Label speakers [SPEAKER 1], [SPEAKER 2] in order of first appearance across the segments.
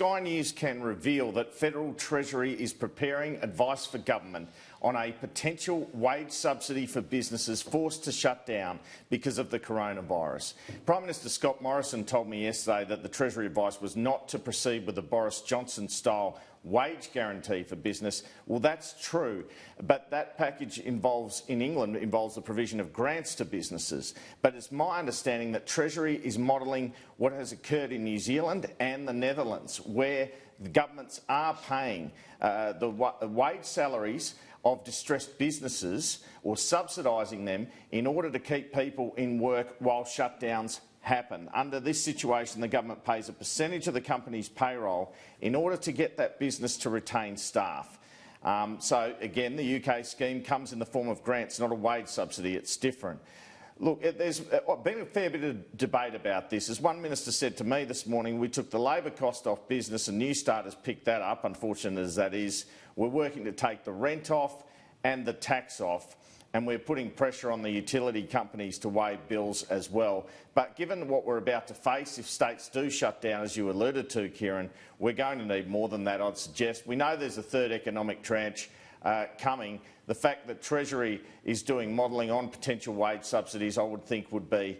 [SPEAKER 1] Sky News can reveal that Federal Treasury is preparing advice for government on a potential wage subsidy for businesses forced to shut down because of the coronavirus. Prime Minister Scott Morrison told me yesterday that the Treasury advice was not to proceed with the Boris Johnson-style wage guarantee for business. Well, that's true, but that package in England involves the provision of grants to businesses. But it's my understanding that Treasury is modelling what has occurred in New Zealand and the Netherlands, where the governments are paying the wage salaries of distressed businesses or subsidising them in order to keep people in work while shutdowns happen. Under this situation, the government pays a percentage of the company's payroll in order to get that business to retain staff. So again, the UK scheme comes in the form of grants, not a wage subsidy. It's different. Look, there's been a fair bit of debate about this. As one minister said to me this morning, we took the labour cost off business and New Start has picked that up, unfortunate as that is. We're working to take the rent off and the tax off, and we're putting pressure on the utility companies to waive bills as well. But given what we're about to face, if states do shut down, as you alluded to, Kieran, we're going to need more than that, I'd suggest. We know there's a third economic tranche coming. The fact that Treasury is doing modelling on potential wage subsidies, I would think, would be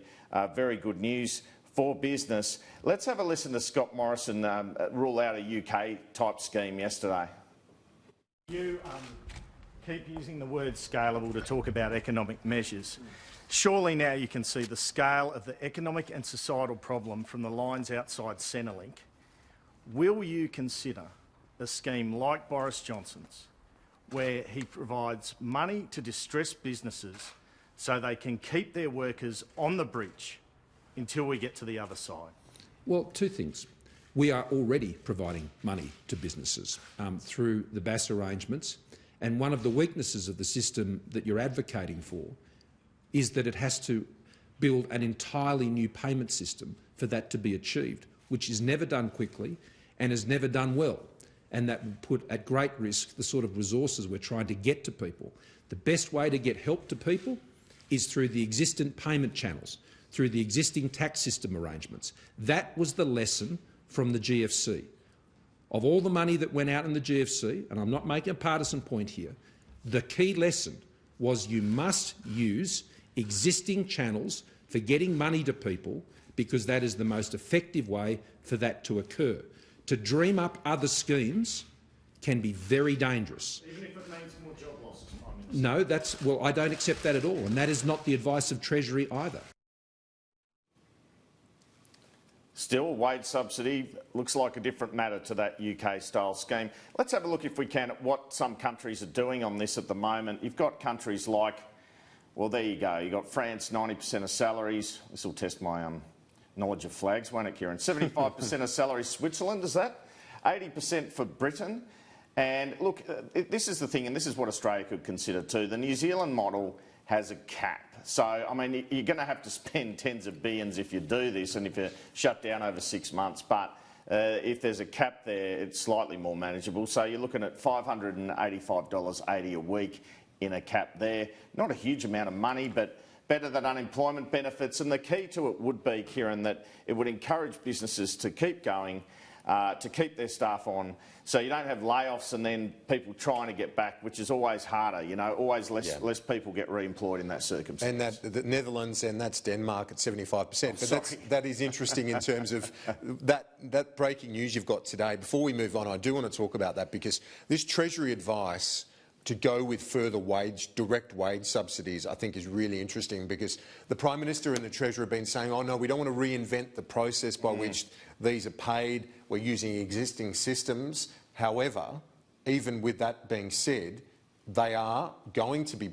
[SPEAKER 1] very good news for business. Let's have a listen to Scott Morrison rule out a UK-type scheme yesterday.
[SPEAKER 2] You keep using the word scalable to talk about economic measures. Surely now you can see the scale of the economic and societal problem from the lines outside Centrelink. Will you consider a scheme like Boris Johnson's, where he provides money to distressed businesses so they can keep their workers on the bridge until we get to the other side?
[SPEAKER 3] Well, two things. We are already providing money to businesses through the BAS arrangements, and one of the weaknesses of the system that you're advocating for is that it has to build an entirely new payment system for that to be achieved, which is never done quickly and is never done well, and that will put at great risk the sort of resources we're trying to get to people. The best way to get help to people is through the existing payment channels, through the existing tax system arrangements. That was the lesson from the GFC. Of all the money that went out in the GFC, and I'm not making a partisan point here, the key lesson was you must use existing channels for getting money to people because that is the most effective way for that to occur. To dream up other schemes can be very dangerous.
[SPEAKER 2] Even if it means more job losses, Prime Minister?
[SPEAKER 3] No, well, I don't accept that at all, and that is not the advice of Treasury either.
[SPEAKER 1] Still, wage subsidy looks like a different matter to that UK-style scheme. Let's have a look, if we can, at what some countries are doing on this at the moment. You've got countries like, well, there you go. You've got France, 90% of salaries. This will test my knowledge of flags, won't it, Kieran? 75% of salaries. Switzerland, is that? 80% for Britain. And look, this is the thing, and this is what Australia could consider too. The New Zealand model has a cap. So, I mean, you're going to have to spend tens of billions if you do this and if you shut down over 6 months. But if there's a cap there, it's slightly more manageable. So you're looking at $585.80 a week in a cap there. Not a huge amount of money, but better than unemployment benefits. And the key to it would be, Kieran, that it would encourage businesses to keep going, to keep their staff on, so you don't have layoffs and then people trying to get back, which is always harder, you know, always less people get re-employed in that circumstance.
[SPEAKER 4] And that the Netherlands, and that's Denmark at 75%. But that is interesting in terms of that breaking news you've got today. Before we move on, I do want to talk about that because this Treasury advice to go with further direct wage subsidies, I think is really interesting because the Prime Minister and the Treasurer have been saying, oh no, we don't want to reinvent the process by which these are paid. We're using existing systems. However, even with that being said, they are going to be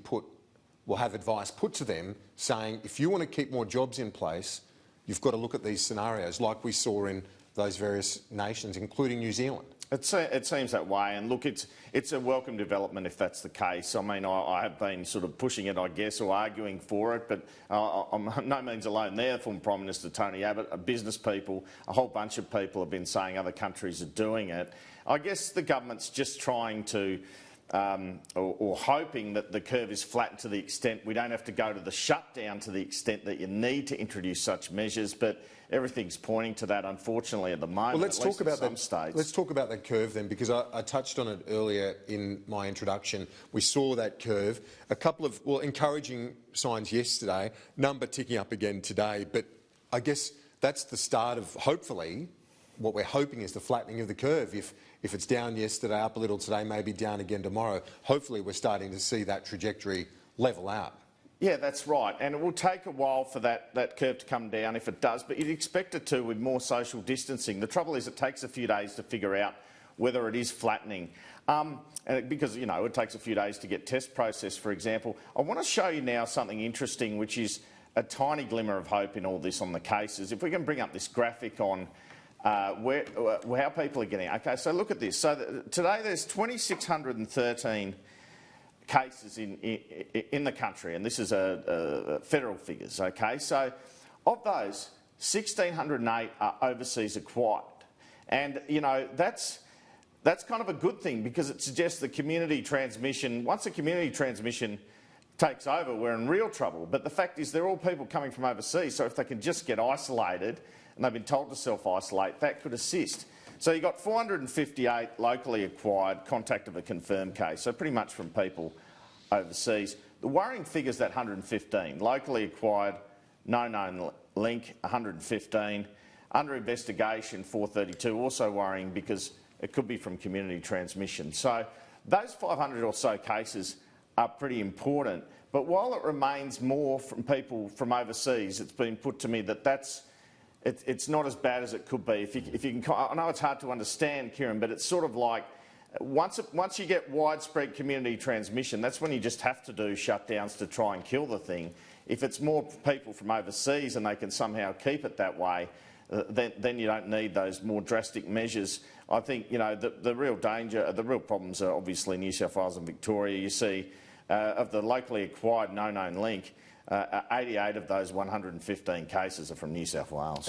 [SPEAKER 4] will have advice put to them saying, if you want to keep more jobs in place, you've got to look at these scenarios like we saw in those various nations, including New Zealand.
[SPEAKER 1] It seems that way, and look, it's a welcome development if that's the case. I mean, I have been sort of pushing it, I guess, or arguing for it, but I'm no means alone there. Former Prime Minister Tony Abbott, business people, a whole bunch of people have been saying other countries are doing it. I guess the government's just trying to or hoping that the curve is flattened to the extent we don't have to go to the shutdown to the extent that you need to introduce such measures, but everything's pointing to that, unfortunately, at the moment.
[SPEAKER 4] Well, let's talk about that.
[SPEAKER 1] States.
[SPEAKER 4] Let's talk about that curve then, because I touched on it earlier in my introduction. We saw that curve. A couple of encouraging signs yesterday. Number ticking up again today, but I guess that's the start of hopefully what we're hoping is the flattening of the curve. If it's down yesterday, up a little today, maybe down again tomorrow, hopefully we're starting to see that trajectory level out.
[SPEAKER 1] Yeah, that's right. And it will take a while for that curve to come down if it does, but you'd expect it to with more social distancing. The trouble is it takes a few days to figure out whether it is flattening. Because, you know, it takes a few days to get test processed, for example. I want to show you now something interesting, which is a tiny glimmer of hope in all this on the cases. If we can bring up this graphic on how people are getting. Okay, so look at this. So today there's 2,613 cases in the country, and this is federal figures. Okay, so of those, 1,608 are overseas acquired, and you know that's kind of a good thing because it suggests the community transmission. Once the community transmission takes over, we're in real trouble. But the fact is, they're all people coming from overseas, so if they can just get isolated, and they've been told to self-isolate, that could assist. So you've got 458 locally acquired contact of a confirmed case, so pretty much from people overseas. The worrying figure is that 115. Locally acquired, no known link, 115. Under investigation, 432. Also worrying because it could be from community transmission. So those 500 or so cases are pretty important. But while it remains more from people from overseas, it's been put to me that it's not as bad as it could be. If you can, I know it's hard to understand, Kieran, but it's sort of like once you get widespread community transmission, that's when you just have to do shutdowns to try and kill the thing. If it's more people from overseas and they can somehow keep it that way, then you don't need those more drastic measures. I think, you know, the real danger, the real problems are obviously New South Wales and Victoria. You see, of the locally acquired no known link, 88 of those 115 cases are from New South Wales.